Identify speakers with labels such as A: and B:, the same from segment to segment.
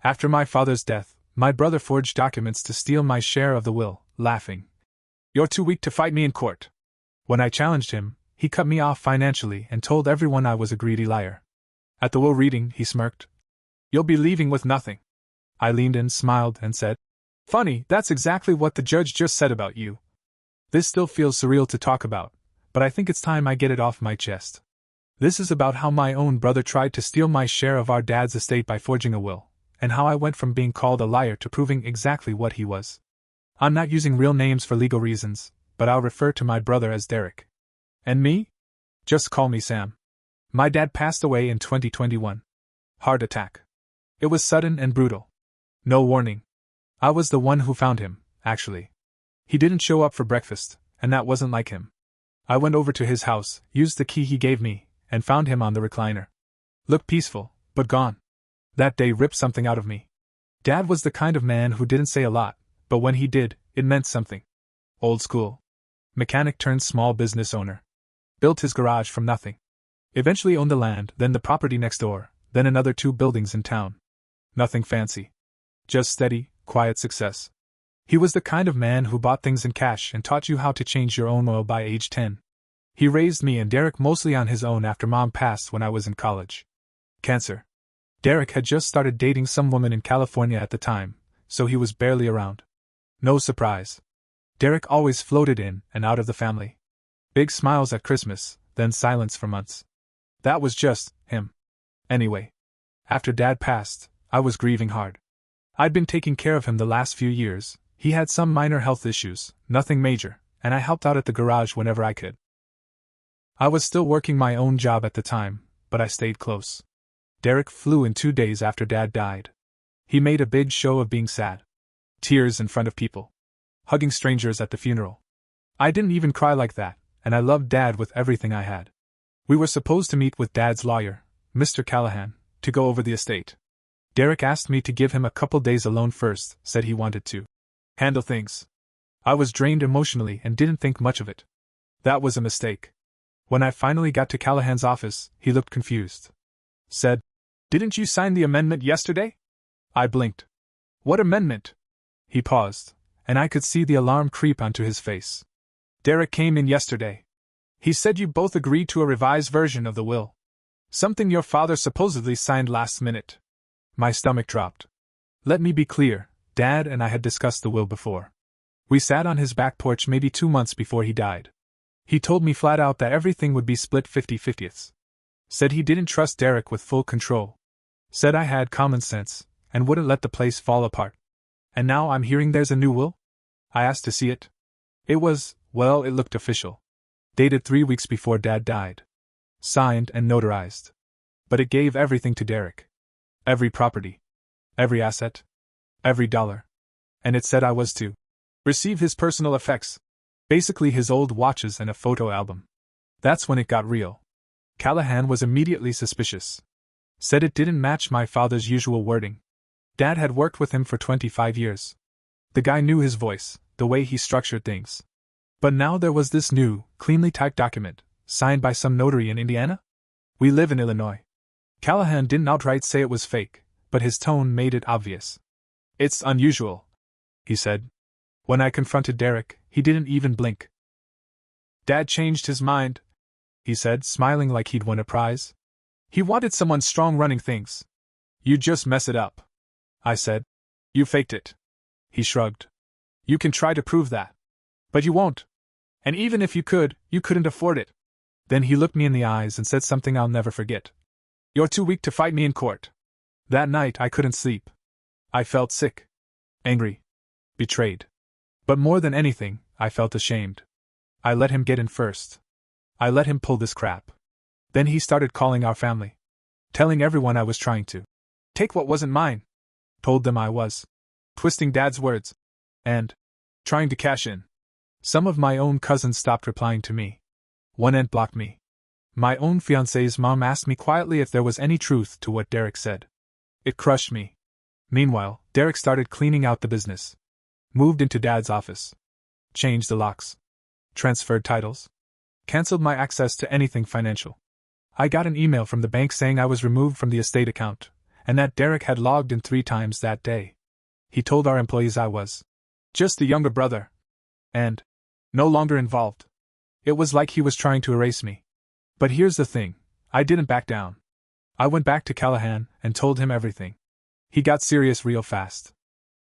A: After my father's death, my brother forged documents to steal my share of the will, laughing. "You're too weak to fight me in court." When I challenged him, he cut me off financially and told everyone I was a greedy liar. At the will reading, he smirked. "You'll be leaving with nothing." I leaned in, smiled, and said, "Funny, that's exactly what the judge just said about you." This still feels surreal to talk about, but I think it's time I get it off my chest. This is about how my own brother tried to steal my share of our dad's estate by forging a will, and how I went from being called a liar to proving exactly what he was. I'm not using real names for legal reasons, but I'll refer to my brother as Derek. And me? Just call me Sam. My dad passed away in 2021. Heart attack. It was sudden and brutal. No warning. I was the one who found him, actually. He didn't show up for breakfast, and that wasn't like him. I went over to his house, used the key he gave me, and found him on the recliner. Looked peaceful, but gone. That day ripped something out of me. Dad was the kind of man who didn't say a lot, but when he did, it meant something. Old school. Mechanic turned small business owner. Built his garage from nothing. Eventually owned the land, then the property next door, then another 2 buildings in town. Nothing fancy. Just steady, quiet success. He was the kind of man who bought things in cash and taught you how to change your own oil by age 10. He raised me and Derek mostly on his own after Mom passed when I was in college. Cancer. Derek had just started dating some woman in California at the time, so he was barely around. No surprise. Derek always floated in and out of the family. Big smiles at Christmas, then silence for months. That was just him. Anyway. After Dad passed, I was grieving hard. I'd been taking care of him the last few years. He had some minor health issues, nothing major, and I helped out at the garage whenever I could. I was still working my own job at the time, but I stayed close. Derek flew in 2 days after Dad died. He made a big show of being sad. Tears in front of people. Hugging strangers at the funeral. I didn't even cry like that, and I loved Dad with everything I had. We were supposed to meet with Dad's lawyer, Mr. Callahan, to go over the estate. Derek asked me to give him a couple days alone first, said he wanted to handle things. I was drained emotionally and didn't think much of it. That was a mistake. When I finally got to Callahan's office, he looked confused. Said, "Didn't you sign the amendment yesterday?" I blinked. "What amendment?" He paused, and I could see the alarm creep onto his face. "Derek came in yesterday. He said you both agreed to a revised version of the will. Something your father supposedly signed last minute." My stomach dropped. Let me be clear, Dad and I had discussed the will before. We sat on his back porch maybe 2 months before he died. He told me flat out that everything would be split 50-50. Said he didn't trust Derek with full control. Said I had common sense, and wouldn't let the place fall apart. And now I'm hearing there's a new will? I asked to see it. It was, well, it looked official. Dated 3 weeks before Dad died. Signed and notarized. But it gave everything to Derek. Every property. Every asset. Every dollar. And it said I was to receive his personal effects. Basically his old watches and a photo album. That's when it got real. Callahan was immediately suspicious. Said it didn't match my father's usual wording. Dad had worked with him for 25 years. The guy knew his voice, the way he structured things. But now there was this new, cleanly typed document, signed by some notary in Indiana? We live in Illinois. Callahan didn't outright say it was fake, but his tone made it obvious. "It's unusual," he said. When I confronted Derek, he didn't even blink. "Dad changed his mind," he said, smiling like he'd won a prize. "He wanted someone strong running things. You just mess it up." I said. "You faked it." He shrugged. "You can try to prove that. But you won't. And even if you could, you couldn't afford it." Then he looked me in the eyes and said something I'll never forget. "You're too weak to fight me in court." That night I couldn't sleep. I felt sick. Angry. Betrayed. But more than anything, I felt ashamed. I let him get in first. I let him pull this crap. Then he started calling our family. Telling everyone I was trying to take what wasn't mine. Told them I was twisting Dad's words. And trying to cash in. Some of my own cousins stopped replying to me. One aunt blocked me. My own fiancé's mom asked me quietly if there was any truth to what Derek said. It crushed me. Meanwhile, Derek started cleaning out the business. Moved into Dad's office. Changed the locks. Transferred titles. Cancelled my access to anything financial. I got an email from the bank saying I was removed from the estate account, and that Derek had logged in 3 times that day. He told our employees I was just the younger brother, and no longer involved. It was like he was trying to erase me. But here's the thing, I didn't back down. I went back to Callahan and told him everything. He got serious real fast.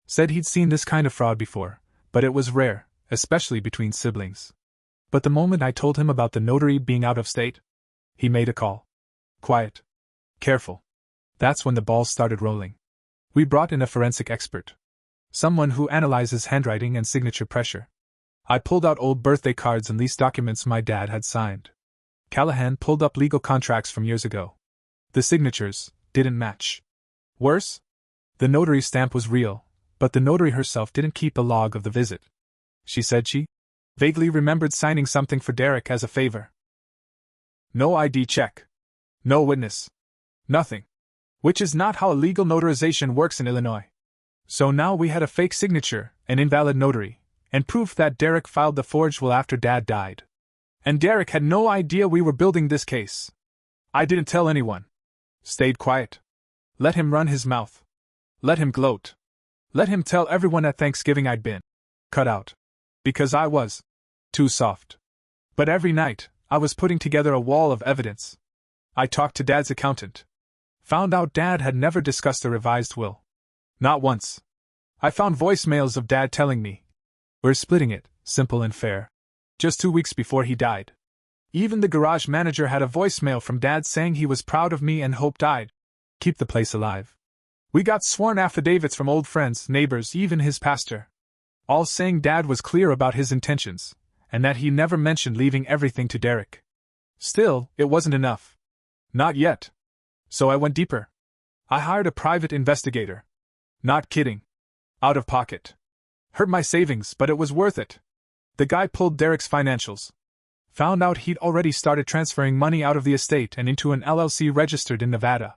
A: Said he'd seen this kind of fraud before, but it was rare, especially between siblings. But the moment I told him about the notary being out of state, he made a call. Quiet. Careful. That's when the balls started rolling. We brought in a forensic expert. Someone who analyzes handwriting and signature pressure. I pulled out old birthday cards and lease documents my dad had signed. Callahan pulled up legal contracts from years ago. The signatures didn't match. Worse? The notary stamp was real, but the notary herself didn't keep a log of the visit. She said she vaguely remembered signing something for Derek as a favor. No ID check. No witness. Nothing. Which is not how a legal notarization works in Illinois. So now we had a fake signature, an invalid notary, and proof that Derek filed the forged will after Dad died. And Derek had no idea we were building this case. I didn't tell anyone. Stayed quiet. Let him run his mouth. Let him gloat. Let him tell everyone at Thanksgiving I'd been cut out. Because I was too soft. But every night, I was putting together a wall of evidence. I talked to Dad's accountant. Found out Dad had never discussed a revised will. Not once. I found voicemails of Dad telling me, "We're splitting it, simple and fair." Just 2 weeks before he died. Even the garage manager had a voicemail from Dad saying he was proud of me and hoped I'd keep the place alive. We got sworn affidavits from old friends, neighbors, even his pastor. All saying Dad was clear about his intentions, and that he never mentioned leaving everything to Derek. Still, it wasn't enough. Not yet. So I went deeper. I hired a private investigator. Not kidding. Out of pocket. Hurt my savings, but it was worth it. The guy pulled Derek's financials. Found out he'd already started transferring money out of the estate and into an LLC registered in Nevada.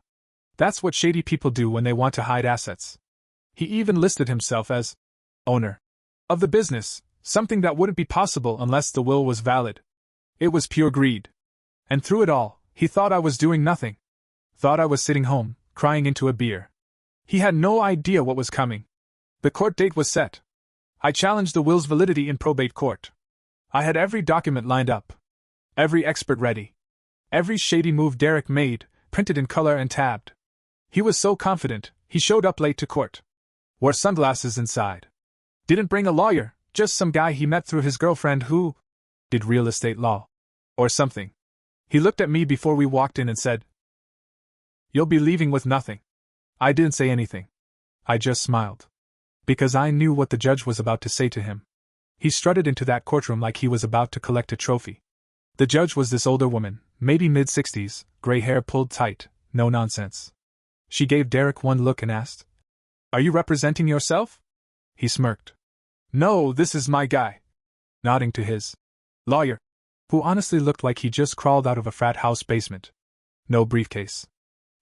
A: That's what shady people do when they want to hide assets. He even listed himself as owner of the business, something that wouldn't be possible unless the will was valid. It was pure greed. And through it all, he thought I was doing nothing. Thought I was sitting home, crying into a beer. He had no idea what was coming. The court date was set. I challenged the will's validity in probate court. I had every document lined up. Every expert ready. Every shady move Derek made, printed in color and tabbed. He was so confident, he showed up late to court. Wore sunglasses inside. Didn't bring a lawyer, just some guy he met through his girlfriend who did real estate law. Or something. He looked at me before we walked in and said, "You'll be leaving with nothing." I didn't say anything. I just smiled. Because I knew what the judge was about to say to him. He strutted into that courtroom like he was about to collect a trophy. The judge was this older woman, maybe mid-60s, gray hair pulled tight, no nonsense. She gave Derek one look and asked, "Are you representing yourself?" He smirked. "No, this is my guy." Nodding to his lawyer, who honestly looked like he just crawled out of a frat house basement. No briefcase.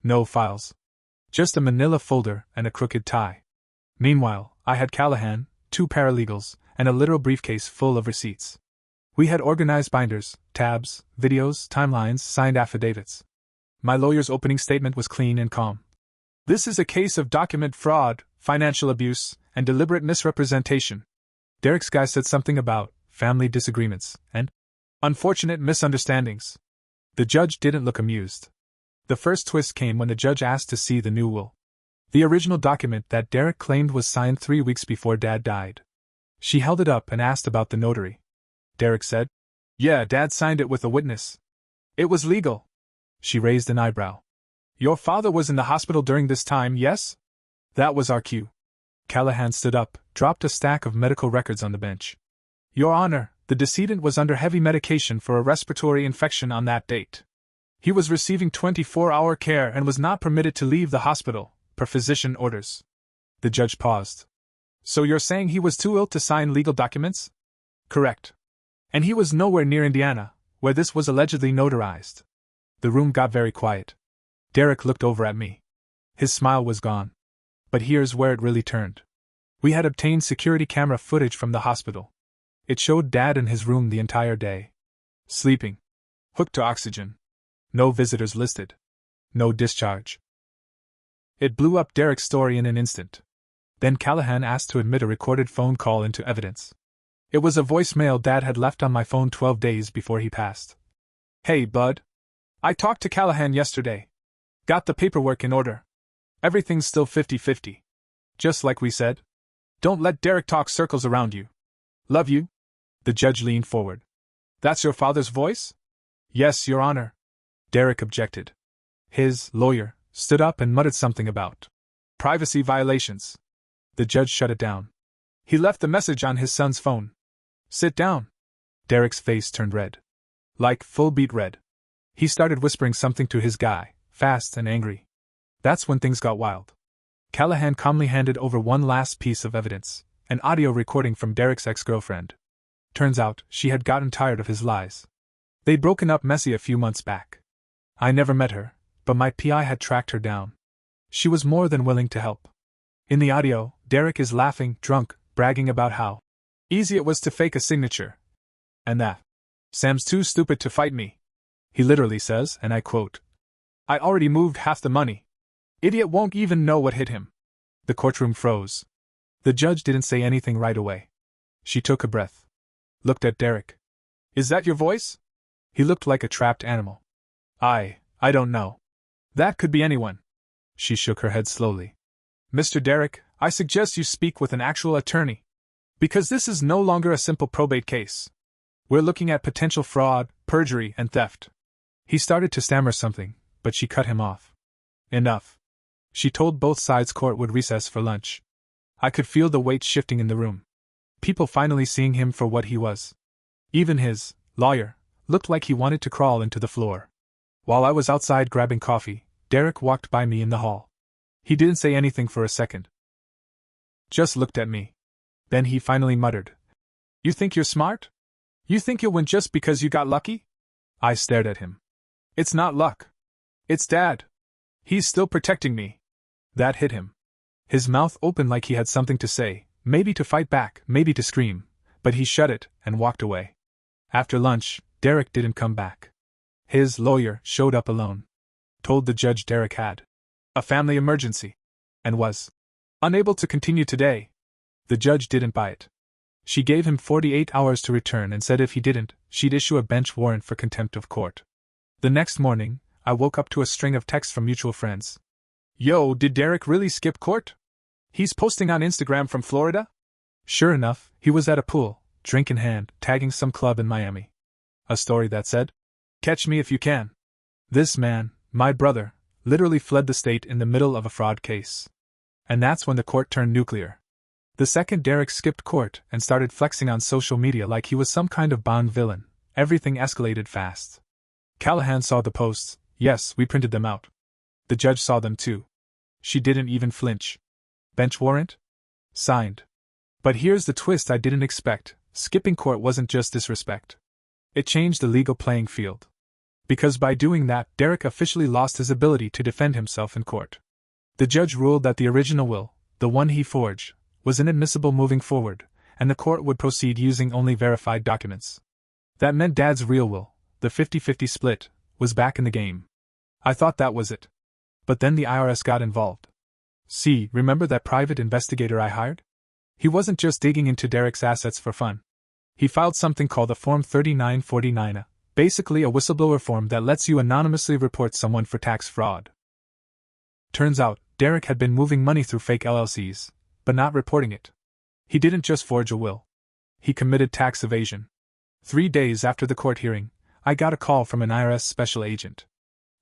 A: No files. Just a manila folder and a crooked tie. Meanwhile, I had Callahan, 2 paralegals, and a literal briefcase full of receipts. We had organized binders, tabs, videos, timelines, signed affidavits. My lawyer's opening statement was clean and calm. "This is a case of document fraud, financial abuse, and deliberate misrepresentation." Derek's guy said something about family disagreements and unfortunate misunderstandings. The judge didn't look amused. The first twist came when the judge asked to see the new will. The original document that Derek claimed was signed 3 weeks before Dad died. She held it up and asked about the notary. Derek said, "Yeah, Dad signed it with a witness. It was legal." She raised an eyebrow. "Your father was in the hospital during this time, yes?" That was our cue. Callahan stood up, dropped a stack of medical records on the bench. "Your Honor, the decedent was under heavy medication for a respiratory infection on that date. He was receiving 24-hour care and was not permitted to leave the hospital, per physician orders." The judge paused. "So you're saying he was too ill to sign legal documents?" "Correct. And he was nowhere near Indiana, where this was allegedly notarized." The room got very quiet. Derek looked over at me. His smile was gone. But here's where it really turned. We had obtained security camera footage from the hospital. It showed Dad in his room the entire day. Sleeping. Hooked to oxygen. No visitors listed. No discharge. It blew up Derek's story in an instant. Then Callahan asked to admit a recorded phone call into evidence. It was a voicemail Dad had left on my phone 12 days before he passed. "Hey, bud. I talked to Callahan yesterday. Got the paperwork in order. Everything's still 50-50. Just like we said. Don't let Derek talk circles around you. Love you." The judge leaned forward. "That's your father's voice?" "Yes, Your Honor." Derek objected. His lawyer stood up and muttered something about privacy violations. The judge shut it down. "He left the message on his son's phone. Sit down." Derek's face turned red. Like full beet red. He started whispering something to his guy, fast and angry. That's when things got wild. Callahan calmly handed over one last piece of evidence, an audio recording from Derek's ex-girlfriend. Turns out, she had gotten tired of his lies. They'd broken up messy a few months back. I never met her, but my PI had tracked her down. She was more than willing to help. In the audio, Derek is laughing, drunk, bragging about how easy it was to fake a signature. And that Sam's too stupid to fight me. He literally says, and I quote, "I already moved half the money. Idiot won't even know what hit him." The courtroom froze. The judge didn't say anything right away. She took a breath. Looked at Derek. "Is that your voice?" He looked like a trapped animal. I don't know. That could be anyone." She shook her head slowly. "Mr. Derek, I suggest you speak with an actual attorney. Because this is no longer a simple probate case. We're looking at potential fraud, perjury, and theft." He started to stammer something, but she cut him off. "Enough." She told both sides court would recess for lunch. I could feel the weight shifting in the room. People finally seeing him for what he was. Even his lawyer looked like he wanted to crawl into the floor. While I was outside grabbing coffee, Derek walked by me in the hall. He didn't say anything for a second. Just looked at me. Then he finally muttered, "You think you're smart? You think you'll win just because you got lucky?" I stared at him. "It's not luck. It's Dad. He's still protecting me." That hit him. His mouth opened like he had something to say, maybe to fight back, maybe to scream, but he shut it and walked away. After lunch, Derek didn't come back. His lawyer showed up alone. Told the judge Derek had a family emergency and was unable to continue today. The judge didn't buy it. She gave him 48 hours to return and said if he didn't, she'd issue a bench warrant for contempt of court. The next morning, I woke up to a string of texts from mutual friends. "Yo, did Derek really skip court? He's posting on Instagram from Florida?" Sure enough, he was at a pool, drink in hand, tagging some club in Miami. A story that said, "Catch me if you can." This man, my brother, literally fled the state in the middle of a fraud case. And that's when the court turned nuclear. The second Derek skipped court and started flexing on social media like he was some kind of Bond villain, everything escalated fast. Callahan saw the posts. Yes, we printed them out. The judge saw them too. She didn't even flinch. Bench warrant? Signed. But here's the twist I didn't expect. Skipping court wasn't just disrespect. It changed the legal playing field. Because by doing that, Derek officially lost his ability to defend himself in court. The judge ruled that the original will, the one he forged, was inadmissible moving forward, and the court would proceed using only verified documents. That meant Dad's real will, the 50-50 split, was back in the game. I thought that was it. But then the IRS got involved. See, remember that private investigator I hired? He wasn't just digging into Derek's assets for fun. He filed something called a Form 3949A, basically a whistleblower form that lets you anonymously report someone for tax fraud. Turns out, Derek had been moving money through fake LLCs, but not reporting it. He didn't just forge a will. He committed tax evasion. 3 days after the court hearing, I got a call from an IRS special agent.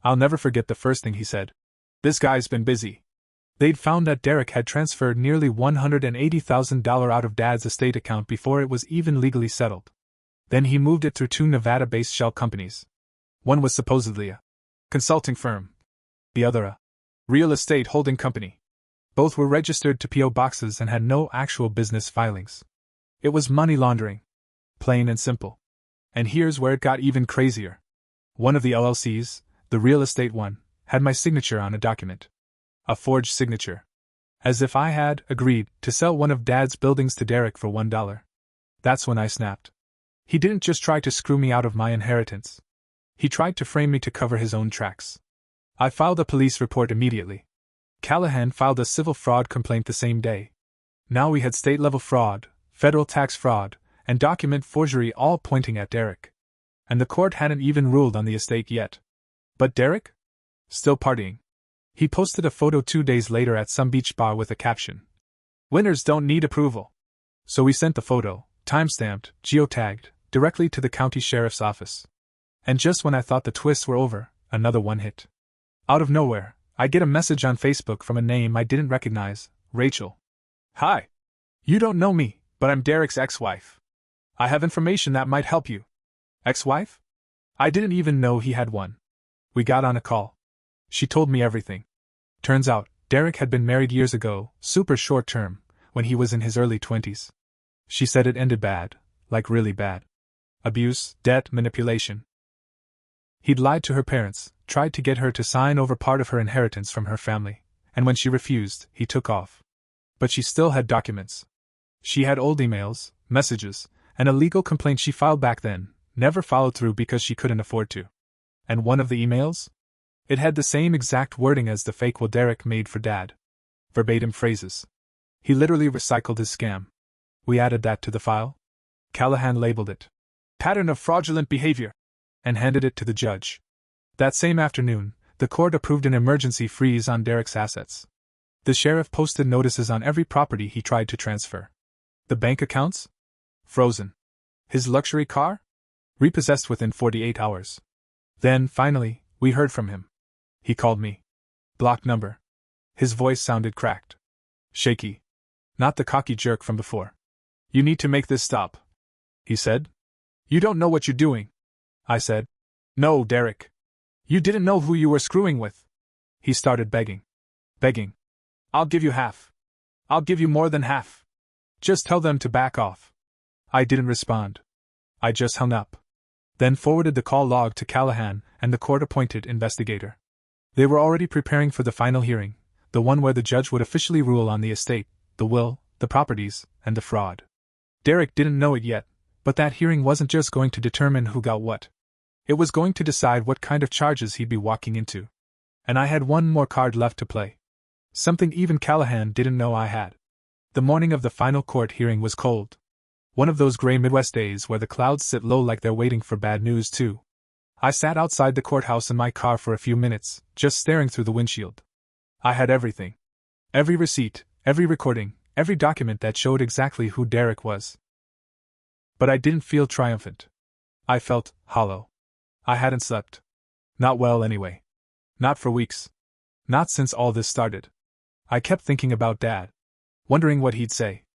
A: I'll never forget the first thing he said. "This guy's been busy." They'd found that Derek had transferred nearly $180,000 out of Dad's estate account before it was even legally settled. Then he moved it through 2 Nevada-based shell companies. One was supposedly a consulting firm. The other a real estate holding company. Both were registered to P.O. boxes and had no actual business filings. It was money laundering. Plain and simple. And here's where it got even crazier. One of the LLCs, the real estate one, had my signature on a document. A forged signature. As if I had agreed to sell one of Dad's buildings to Derek for $1. That's when I snapped. He didn't just try to screw me out of my inheritance. He tried to frame me to cover his own tracks. I filed a police report immediately. Callahan filed a civil fraud complaint the same day. Now we had state-level fraud, federal tax fraud, and document forgery all pointing at Derek. And the court hadn't even ruled on the estate yet. But Derek? Still partying. He posted a photo 2 days later at some beach bar with a caption. "Winners don't need approval." So we sent the photo, timestamped, geotagged, directly to the county sheriff's office. And just when I thought the twists were over, another one hit. Out of nowhere, I get a message on Facebook from a name I didn't recognize, Rachel. "Hi. You don't know me, but I'm Derek's ex-wife. I have information that might help you." Ex-wife? I didn't even know he had one. We got on a call. She told me everything. Turns out, Derek had been married years ago, super short term, when he was in his early 20s. She said it ended bad, like really bad. Abuse, debt, manipulation. He'd lied to her parents, tried to get her to sign over part of her inheritance from her family, and when she refused, he took off. But she still had documents. She had old emails, messages, and a legal complaint she filed back then, never followed through because she couldn't afford to. And one of the emails? It had the same exact wording as the fake will Derek made for Dad. Verbatim phrases. He literally recycled his scam. We added that to the file. Callahan labeled it "Pattern of Fraudulent Behavior" and handed it to the judge. That same afternoon, the court approved an emergency freeze on Derek's assets. The sheriff posted notices on every property he tried to transfer. The bank accounts? Frozen. His luxury car? Repossessed within 48 hours. Then, finally, we heard from him. He called me. Blocked number. His voice sounded cracked. Shaky. Not the cocky jerk from before. "You need to make this stop," he said. "You don't know what you're doing," I said. "No, Derek. You didn't know who you were screwing with." He started begging. Begging. "I'll give you half. I'll give you more than half. Just tell them to back off." I didn't respond. I just hung up. Then forwarded the call log to Callahan and the court-appointed investigator. They were already preparing for the final hearing, the one where the judge would officially rule on the estate, the will, the properties, and the fraud. Derek didn't know it yet, but that hearing wasn't just going to determine who got what. It was going to decide what kind of charges he'd be walking into. And I had one more card left to play. Something even Callahan didn't know I had. The morning of the final court hearing was cold. One of those gray Midwest days where the clouds sit low like they're waiting for bad news too. I sat outside the courthouse in my car for a few minutes, just staring through the windshield. I had everything. Every receipt, every recording, every document that showed exactly who Derek was. But I didn't feel triumphant. I felt hollow. I hadn't slept. Not well anyway. Not for weeks. Not since all this started. I kept thinking about Dad. Wondering what he'd say.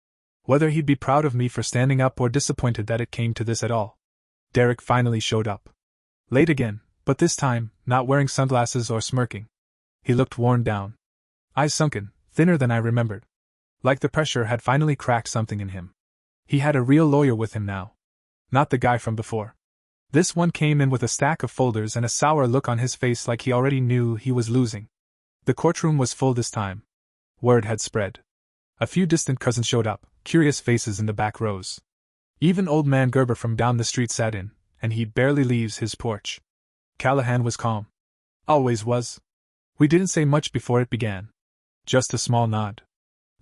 A: Whether he'd be proud of me for standing up or disappointed that it came to this at all. Derek finally showed up. Late again, but this time, not wearing sunglasses or smirking. He looked worn down. Eyes sunken, thinner than I remembered. Like the pressure had finally cracked something in him. He had a real lawyer with him now. Not the guy from before. This one came in with a stack of folders and a sour look on his face like he already knew he was losing. The courtroom was full this time. Word had spread. A few distant cousins showed up, curious faces in the back rows. Even old man Gerber from down the street sat in, and he barely leaves his porch. Callahan was calm. Always was. We didn't say much before it began. Just a small nod.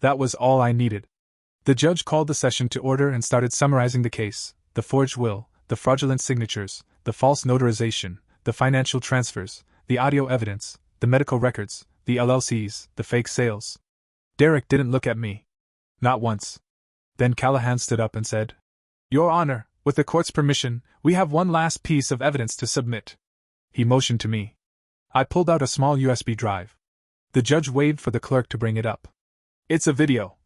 A: That was all I needed. The judge called the session to order and started summarizing the case: the forged will, the fraudulent signatures, the false notarization, the financial transfers, the audio evidence, the medical records, the LLCs, the fake sales. Derek didn't look at me. Not once. Then Callahan stood up and said, "Your Honor, with the court's permission, we have one last piece of evidence to submit." He motioned to me. I pulled out a small USB drive. The judge waved for the clerk to bring it up. "It's a video,"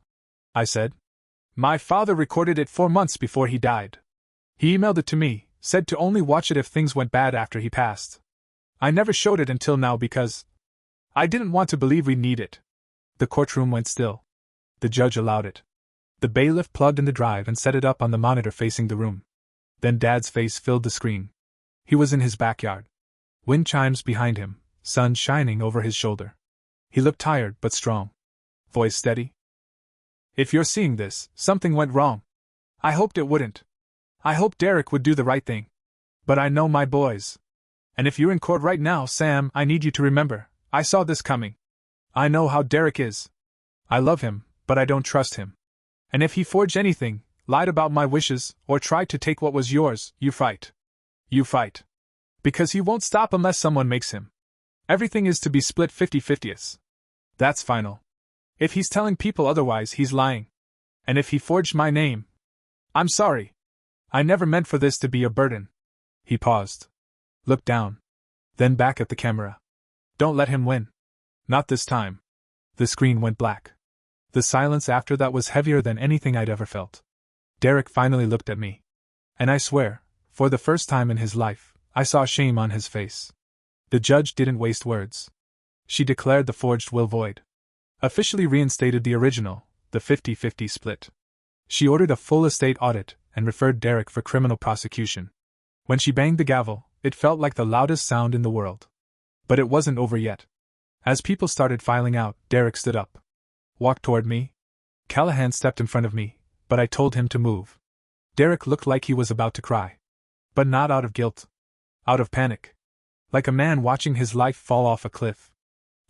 A: I said. "My father recorded it 4 months before he died. He emailed it to me, said to only watch it if things went bad after he passed. I never showed it until now because I didn't want to believe we'd need it." The courtroom went still. The judge allowed it. The bailiff plugged in the drive and set it up on the monitor facing the room. Then Dad's face filled the screen. He was in his backyard. Wind chimes behind him, sun shining over his shoulder. He looked tired but strong. Voice steady. "If you're seeing this, something went wrong. I hoped it wouldn't. I hoped Derek would do the right thing. But I know my boys. And if you're in court right now, Sam, I need you to remember, I saw this coming. I know how Derek is. I love him, but I don't trust him. And if he forged anything, lied about my wishes, or tried to take what was yours, you fight. You fight. Because he won't stop unless someone makes him. Everything is to be split 50-50. That's final. If he's telling people otherwise, he's lying. And if he forged my name, I'm sorry. I never meant for this to be a burden. He paused. Looked down. Then back at the camera. Don't let him win. Not this time. The screen went black. The silence after that was heavier than anything I'd ever felt. Derek finally looked at me. And I swear, for the first time in his life, I saw shame on his face. The judge didn't waste words. She declared the forged will void. Officially reinstated the original, the 50-50 split. She ordered a full estate audit and referred Derek for criminal prosecution. When she banged the gavel, it felt like the loudest sound in the world. But it wasn't over yet. As people started filing out, Derek stood up. Walked toward me. Callahan stepped in front of me, but I told him to move. Derek looked like he was about to cry. But not out of guilt. Out of panic. Like a man watching his life fall off a cliff.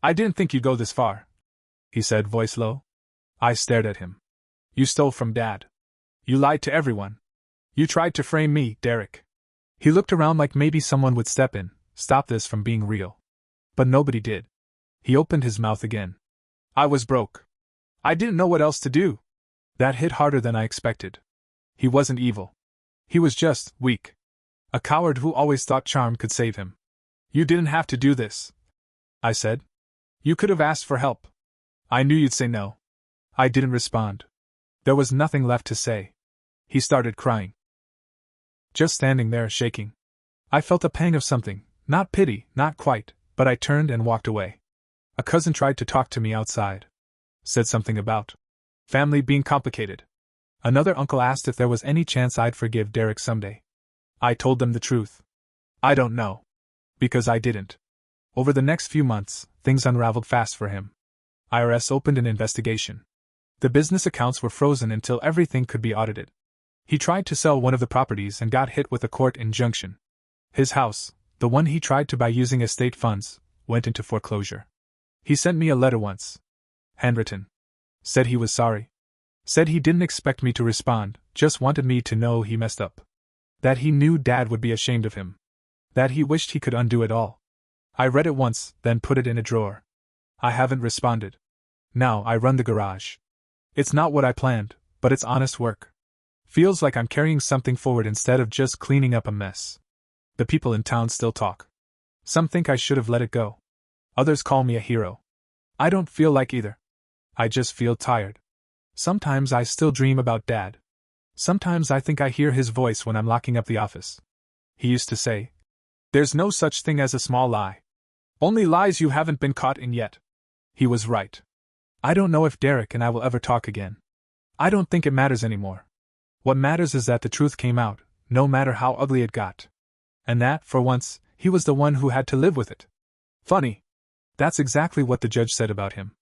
A: I didn't think you'd go this far, he said, voice low. I stared at him. You stole from Dad. You lied to everyone. You tried to frame me, Derek. He looked around like maybe someone would step in, stop this from being real. But nobody did. He opened his mouth again. I was broke. I didn't know what else to do. That hit harder than I expected. He wasn't evil. He was just weak. A coward who always thought charm could save him. You didn't have to do this, I said. You could have asked for help. I knew you'd say no. I didn't respond. There was nothing left to say. He started crying. Just standing there, shaking. I felt a pang of something, not pity, not quite, but I turned and walked away. A cousin tried to talk to me outside. Said something about family being complicated. Another uncle asked if there was any chance I'd forgive Derek someday. I told them the truth. I don't know. Because I didn't. Over the next few months, things unraveled fast for him. IRS opened an investigation. The business accounts were frozen until everything could be audited. He tried to sell one of the properties and got hit with a court injunction. His house, the one he tried to buy using estate funds, went into foreclosure. He sent me a letter once. Handwritten. Said he was sorry. Said he didn't expect me to respond, just wanted me to know he messed up. That he knew Dad would be ashamed of him. That he wished he could undo it all. I read it once, then put it in a drawer. I haven't responded. Now I run the garage. It's not what I planned, but it's honest work. Feels like I'm carrying something forward instead of just cleaning up a mess. The people in town still talk. Some think I should have let it go. Others call me a hero. I don't feel like either. I just feel tired. Sometimes I still dream about Dad. Sometimes I think I hear his voice when I'm locking up the office. He used to say, "There's no such thing as a small lie. Only lies you haven't been caught in yet." He was right. I don't know if Derek and I will ever talk again. I don't think it matters anymore. What matters is that the truth came out, no matter how ugly it got. And that, for once, he was the one who had to live with it. Funny. That's exactly what the judge said about him.